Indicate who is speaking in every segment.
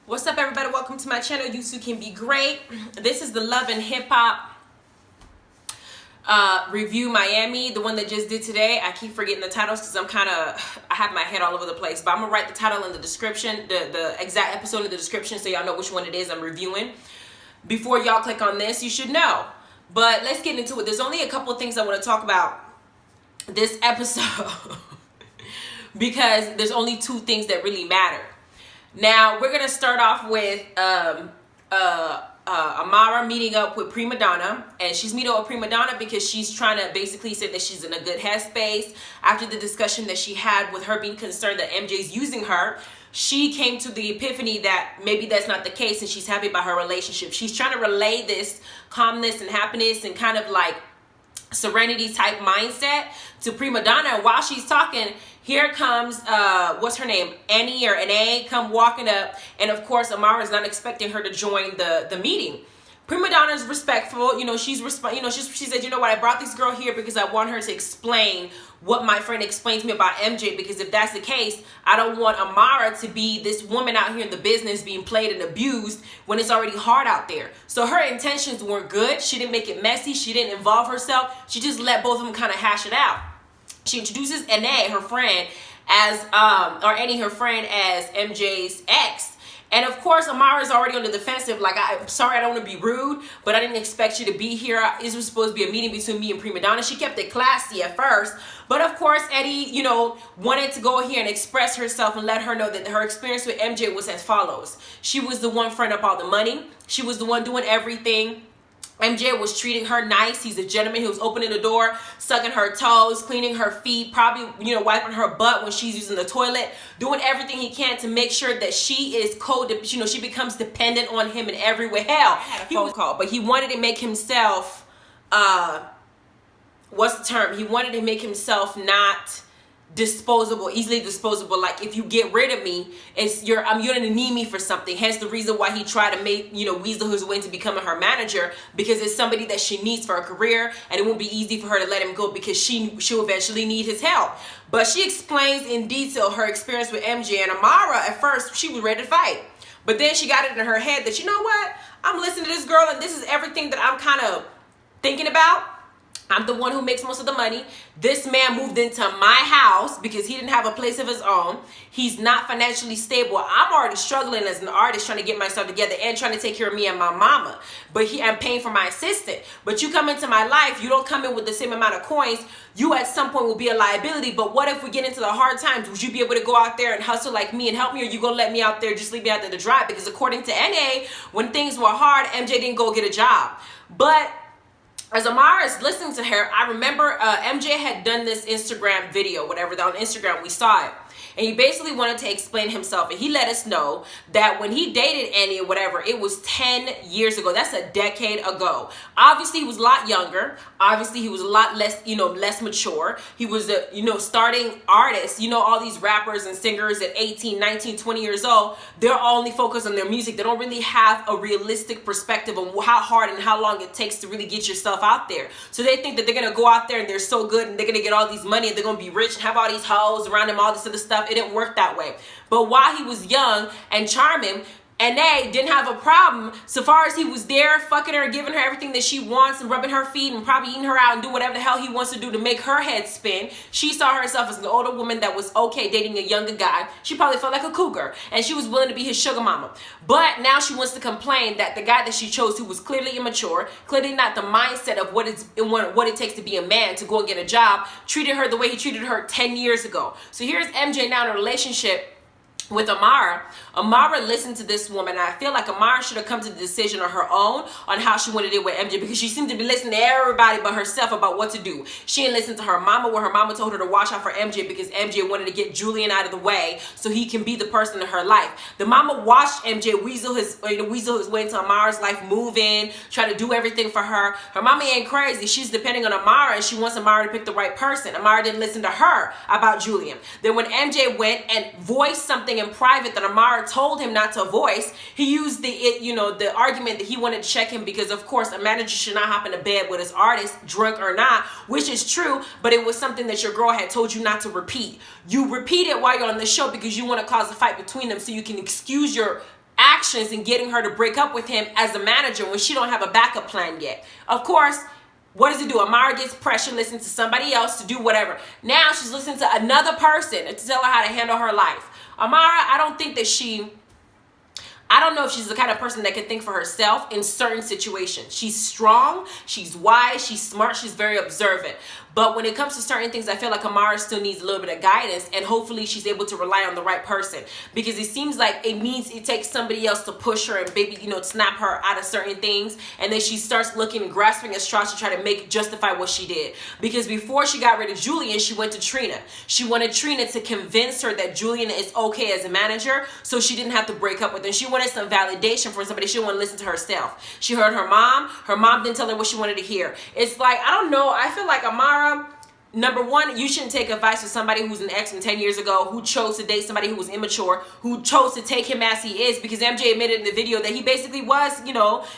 Speaker 1: What's up, everybody? Welcome to my channel. You too can be great. This is the Love and Hip Hop review Miami, the one that just did today. I keep forgetting the titles because I have my head all over the place, but I'm gonna write the title in the description, the exact episode in the description, so y'all know which one it is I'm reviewing. Before y'all click on this, you should know. But let's get into it. There's only a couple of things I want to talk about this episode because there's only two things that really matter. Now, we're going to start off with Amara meeting up with Prima Donna. And she's meeting up with Prima Donna because she's trying to basically say that she's in a good headspace. After the discussion that she had with her being concerned that MJ's using her, she came to the epiphany that maybe that's not the case and she's happy about her relationship. She's trying to relay this calmness and happiness and kind of like serenity type mindset to Prima Donna. And while she's talking, here comes what's her name, Annie or Annie, come walking up, and of course Amara is not expecting her to join the meeting. Prima Donna is respectful, she said, you know what, I brought this girl here because I want her to explain what my friend explained to me about MJ, because if that's the case, I don't want Amara to be this woman out here in the business being played and abused when it's already hard out there. So her intentions weren't good. She didn't make it messy. She didn't involve herself. She just let both of them kind of hash it out. She introduces Annie, her friend, as Annie, her friend, as MJ's ex. And of course, Amara is already on the defensive. Like, I'm sorry, I don't want to be rude, but I didn't expect you to be here. This was supposed to be a meeting between me and Prima Donna. She kept it classy at first. But of course, Eddie, wanted to go here and express herself and let her know that her experience with MJ was as follows. She was the one fronting up all the money. She was the one doing everything. MJ was treating her nice. He's a gentleman. He was opening the door, sucking her toes, cleaning her feet, probably, wiping her butt when she's using the toilet, doing everything he can to make sure that she is she becomes dependent on him in every way. Hell, he was called, but he wanted to make himself, what's the term? He wanted to make himself not disposable, easily disposable. Like, if you get rid of me, you're gonna need me for something. Hence the reason why he tried to make weasel his way into becoming her manager, because it's somebody that she needs for her career, and it won't be easy for her to let him go because she'll eventually need his help. But she explains in detail her experience with MJ, and Amara at first she was ready to fight, but then she got it in her head that, you know what, I'm listening to this girl and this is everything that I'm kind of thinking about. I'm the one who makes most of the money. This man moved into my house because he didn't have a place of his own. He's not financially stable. I'm already struggling as an artist, trying to get myself together and trying to take care of me and my mama. But I'm paying for my assistant. But you come into my life, you don't come in with the same amount of coins. You at some point will be a liability. But what if we get into the hard times? Would you be able to go out there and hustle like me and help me? Or you gonna let me out there, just leave me out there to dry? Because according to NA, when things were hard, MJ didn't go get a job. But as Amara is listening to her, I remember MJ had done this Instagram video, whatever, on Instagram, we saw it. And he basically wanted to explain himself. And he let us know that when he dated Annie or whatever, it was 10 years ago. That's a decade ago. Obviously, he was a lot younger. Obviously, he was a lot less, less mature. He was a, starting artist. All these rappers and singers at 18, 19, 20 years old, they're only focused on their music. They don't really have a realistic perspective on how hard and how long it takes to really get yourself out there. So they think that they're going to go out there and they're so good and they're going to get all these money and they're going to be rich and have all these hoes around them, all this other stuff. It didn't work that way. But while he was young and charming, and they didn't have a problem so far as he was there fucking her, giving her everything that she wants and rubbing her feet and probably eating her out and do whatever the hell he wants to do to make her head spin. She saw herself as an older woman that was okay dating a younger guy. She probably felt like a cougar and she was willing to be his sugar mama. But now she wants to complain that the guy that she chose, who was clearly immature, clearly not the mindset of what it takes to be a man to go and get a job, treated her the way he treated her 10 years ago. So here's MJ now in a relationship with Amara. Amara listened to this woman, and I feel like Amara should have come to the decision on her own on how she wanted it with MJ, because she seemed to be listening to everybody but herself about what to do. She didn't listen to her mama when her mama told her to watch out for MJ because MJ wanted to get Julian out of the way so he can be the person in her life. The mama watched MJ weasel his way into Amara's life, move in, try to do everything for her. Her mama ain't crazy. She's depending on Amara and she wants Amara to pick the right person. Amara didn't listen to her about Julian. Then when MJ went and voiced something in private that Amara told him not to voice, he used the argument that he wanted to check him because, of course, a manager should not hop into bed with his artist, drunk or not, which is true, but it was something that your girl had told you not to repeat. You repeat it while you're on the show because you want to cause a fight between them so you can excuse your actions in getting her to break up with him as a manager when she don't have a backup plan yet. Of course, what does it do? Amara gets pressure, listens to somebody else to do whatever. Now she's listening to another person to tell her how to handle her life. Amara, I don't know if she's the kind of person that can think for herself in certain situations. She's strong, she's wise, she's smart, she's very observant. But when it comes to certain things, I feel like Amara still needs a little bit of guidance, and hopefully she's able to rely on the right person, because it seems like it takes somebody else to push her and maybe, snap her out of certain things, and then she starts looking and grasping at straws to try to justify what she did. Because before she got rid of Julian, she went to Trina. She wanted Trina to convince her that Julian is okay as a manager, so she didn't have to break up with him. She wanted some validation from somebody. She didn't want to listen to herself. She heard her mom. Her mom didn't tell her what she wanted to hear. It's like, I don't know. I feel like Amara, number one, you shouldn't take advice from somebody who's an ex from 10 years ago, who chose to date somebody who was immature, who chose to take him as he is, because MJ admitted in the video that he basically was,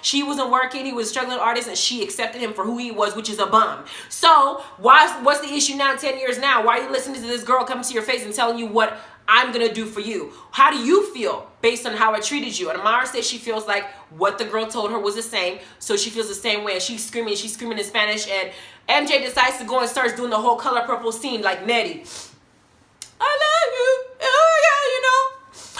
Speaker 1: she wasn't working, he was a struggling artist, and she accepted him for who he was, which is a bum. So what's the issue now, 10 years now? Why are you listening to this girl coming to your face and telling you what I'm going to do for you? How do you feel based on how I treated you? And Amara says she feels like what the girl told her was the same, so she feels the same way, and she's screaming in Spanish, and MJ decides to go and starts doing the whole Color Purple scene like Nettie. I love you. Oh, yeah,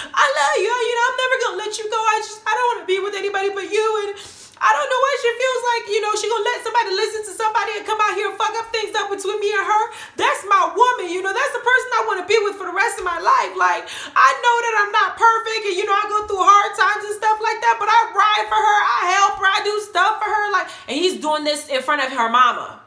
Speaker 1: I love you. I'm never going to let you go. I don't want to be with anybody but you, and I don't know why she feels like, she going to let somebody listen to somebody and come out here and fuck up things up between me and her. That's my woman, that's the person I want to be with for the rest of my life. Like, I know that I'm not perfect, and, I go through hard times and stuff like that, but I ride for her, I help her, I do stuff for her. Like, and he's doing this in front of her mama.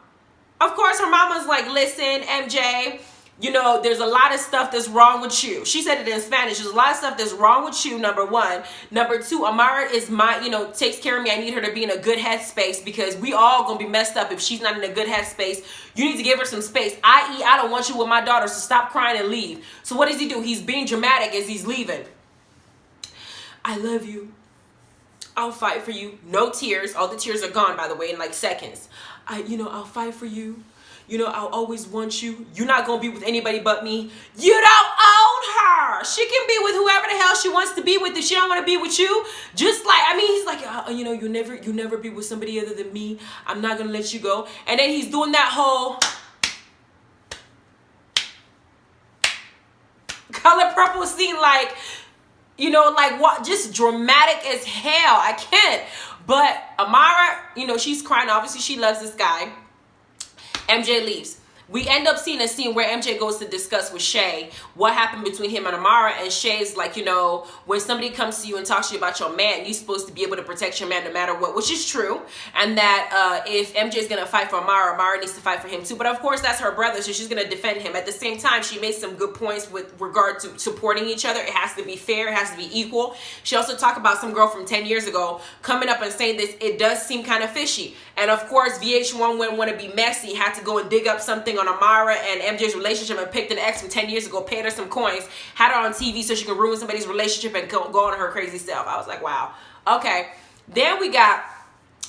Speaker 1: Of course, her mama's like, listen, MJ, there's a lot of stuff that's wrong with you. She said it in Spanish. There's a lot of stuff that's wrong with you, number one. Number two, Amara is takes care of me. I need her to be in a good headspace, because we all gonna be messed up if she's not in a good headspace. You need to give her some space, i.e. I don't want you with my daughter, so stop crying and leave. So what does he do? He's being dramatic as he's leaving. I love you. I'll fight for you. No tears. All the tears are gone, by the way, in like seconds. I'll fight for you. I'll always want you. You're not going to be with anybody but me. You don't own her. She can be with whoever the hell she wants to be with. If she don't want to be with you, just like, he's like, you'll never be with somebody other than me. I'm not going to let you go. And then he's doing that whole Color Purple scene, like, like what, just dramatic as hell. I can't. But Amara, she's crying. Obviously, she loves this guy. MJ leaves. We end up seeing a scene where MJ goes to discuss with Shay what happened between him and Amara, and Shay's like, when somebody comes to you and talks to you about your man, you're supposed to be able to protect your man no matter what, which is true, and that if MJ's gonna fight for Amara, Amara needs to fight for him too. But of course, that's her brother, so she's gonna defend him. At the same time, she made some good points with regard to supporting each other. It has to be fair, it has to be equal. She also talked about some girl from 10 years ago coming up and saying this, it does seem kind of fishy. And of course, VH1 wouldn't want to be messy, had to go and dig up something on Amara and MJ's relationship and picked an ex from 10 years ago, paid her some coins, had her on TV so she could ruin somebody's relationship and go on her crazy self. I was like, wow. Okay. Then we got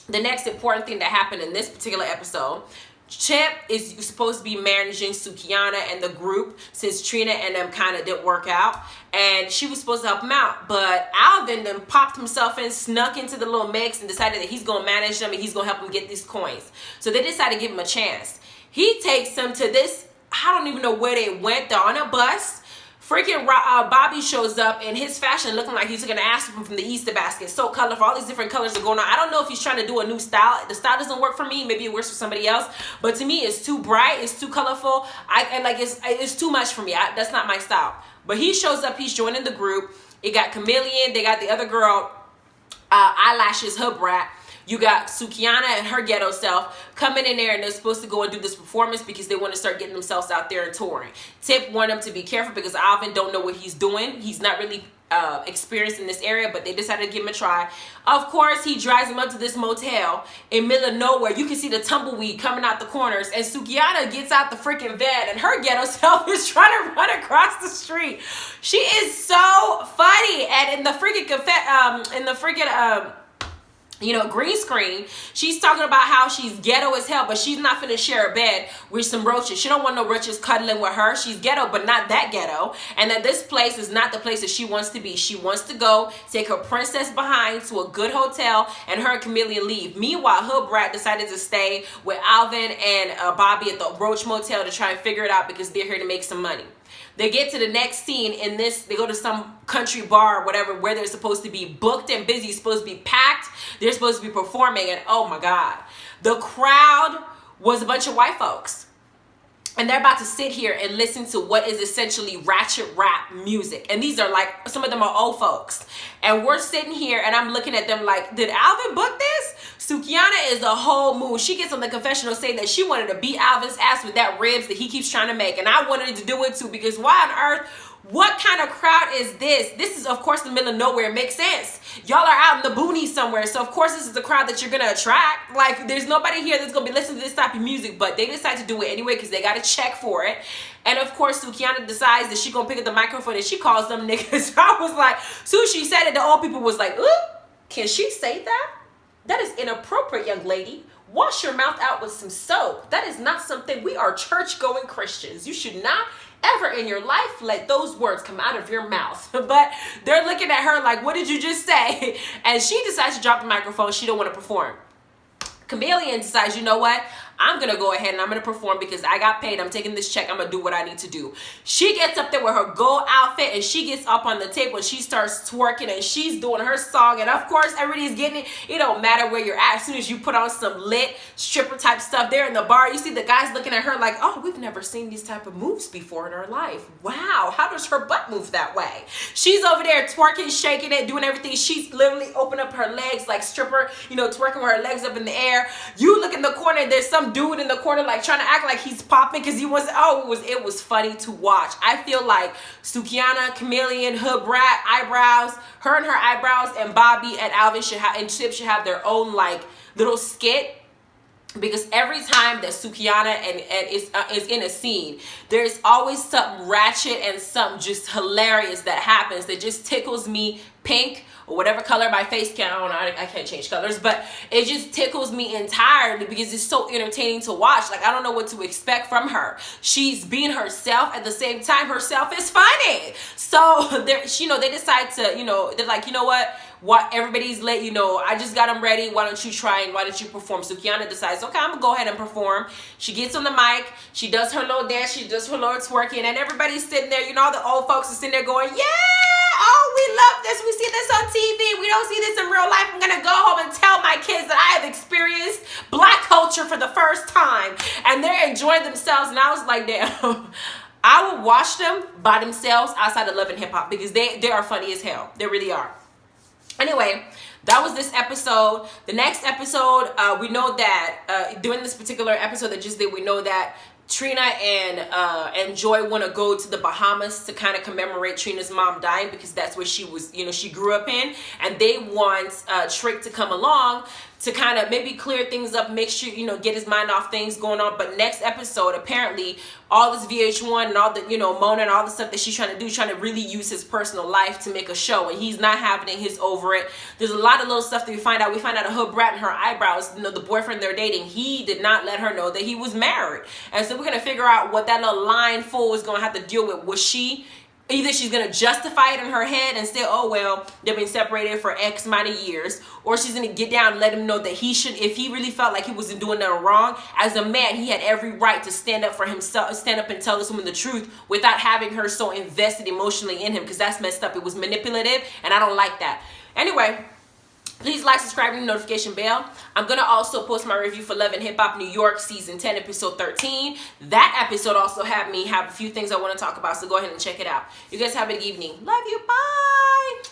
Speaker 1: the next important thing that happened in this particular episode. Chip is supposed to be managing Sukihana and the group since Trina and them kind of didn't work out, and she was supposed to help him out, but Alvin then popped himself in, snuck into the little mix, and decided that he's going to manage them and he's going to help him get these coins. So they decided to give him a chance. He takes them to this, I don't even know where they went. They're on a bus. Freaking Bobby shows up in his fashion looking like he took an ass from the Easter basket. So colorful. All these different colors are going on. I don't know if he's trying to do a new style. The style doesn't work for me. Maybe it works for somebody else. But to me, it's too bright. It's too colorful. It's too much for me. That's not my style. But he shows up. He's joining the group. It got Chameleon. They got the other girl, Eyelashes, her brat. You got Sukihana and her ghetto self coming in there, and they're supposed to go and do this performance because they want to start getting themselves out there and touring. Tip warned them to be careful because Alvin don't know what he's doing. He's not really experienced in this area, but they decided to give him a try. Of course, he drives him up to this motel in middle of nowhere. You can see the tumbleweed coming out the corners, and Sukihana gets out the freaking van, and her ghetto self is trying to run across the street. She is so funny, and in the freaking green screen. She's talking about how she's ghetto as hell, but she's not finna share a bed with some roaches. She don't want no roaches cuddling with her. She's ghetto, but not that ghetto. And that this place is not the place that she wants to be. She wants to go take her princess behind to a good hotel, and her and Chameleon leave. Meanwhile, Hood Brat decided to stay with Alvin and Bobby at the Roach Motel to try and figure it out because they're here to make some money. They get to the next scene in this, they go to some country bar or whatever where they're supposed to be booked and busy, supposed to be packed. They're supposed to be performing, and oh my God. The crowd was a bunch of white folks. And they're about to sit here and listen to what is essentially ratchet rap music. And these are like, some of them are old folks. And we're sitting here and I'm looking at them like, did Alvin book this? Sukihana is a whole mood. She gets on the confessional saying that she wanted to beat Alvin's ass with that ribs that he keeps trying to make. And I wanted to do it too, because why on earth? What kind of crowd is this? This is, of course, the middle of nowhere. It makes sense. Y'all are out in the boonies somewhere. So, of course, this is the crowd that you're going to attract. Like, there's nobody here that's going to be listening to this type of music. But they decide to do it anyway because they got to check for it. And, of course, Sukihana decides that she's going to pick up the microphone and she calls them niggas. I was like, soon as she said it, the old people was like, ooh, can she say that? That is inappropriate, young lady. Wash your mouth out with some soap. That is not something. We are church-going Christians. You should not ever in your life let those words come out of your mouth. But they're looking at her like, what did you just say? And she decides to drop the microphone. She don't want to perform. Chameleon decides, you know what? I'm going to go ahead and I'm going to perform because I got paid. I'm taking this check. I'm going to do what I need to do. She gets up there with her gold outfit and she gets up on the table and she starts twerking and she's doing her song. And of course, everybody's getting it. It don't matter where you're at. As soon as you put on some lit stripper type stuff there in the bar, you see the guys looking at her like, oh, we've never seen these type of moves before in our life. Wow. How does her butt move that way? She's over there twerking, shaking it, doing everything. She's literally opening up her legs like stripper, twerking with her legs up in the air. You look in the corner, there's some dude in the corner like trying to act like he's popping because he was, it was funny to watch. I feel like Sukihana, Chameleon, Hood Brat, eyebrows, her and her eyebrows, and Bobby and Alvin and Chip should have their own like little skit. Because every time that Sukihana is in a scene, there's always something ratchet and something just hilarious that happens that just tickles me pink or whatever color my face count. I can't change colors, but it just tickles me entirely because it's so entertaining to watch. Like, I don't know what to expect from her. She's being herself at the same time. Herself is funny. So they decide to, they're like, you know what, everybody's late, I just got them ready. Why don't you try and why don't you perform? So Sukihana decides, okay, I'm gonna go ahead and perform. She gets on the mic, she does her little dance, she does her little twerking, and everybody's sitting there, all the old folks are sitting there going, yeah, oh, we love this, we see this on TV, we don't see this in real life. I'm gonna go home and tell my kids that I have experienced black culture for the first time, and they're enjoying themselves. And I was like, damn, I would watch them by themselves outside of Love and Hip Hop because they are funny as hell. They really are. Anyway, that was this episode. The next episode, we know that during this particular episode that just did, we know that Trina and Joy want to go to the Bahamas to kind of commemorate Trina's mom dying because that's where she was, she grew up in. And they want Trick to come along to kind of maybe clear things up, make sure, get his mind off things going on. But next episode, apparently, all this VH1 and all the, Mona and all the stuff that she's trying to do, trying to really use his personal life to make a show. And he's not having it. He's over it. There's a lot of little stuff that we find out. We find out a Hood Brat and her eyebrows, the boyfriend they're dating, he did not let her know that he was married. And so we're going to figure out what that little lying fool is going to have to deal with. Was she... Either she's going to justify it in her head and say, oh, well, they've been separated for X amount of years. Or she's going to get down and let him know that he should, if he really felt like he wasn't doing nothing wrong, as a man, he had every right to stand up for himself, stand up and tell this woman the truth without having her so invested emotionally in him, because that's messed up. It was manipulative, and I don't like that. Anyway, please like, subscribe, and the notification bell. I'm going to also post my review for Love and Hip Hop New York Season 10, Episode 13. That episode also had me have a few things I want to talk about, so go ahead and check it out. You guys have a good evening. Love you. Bye.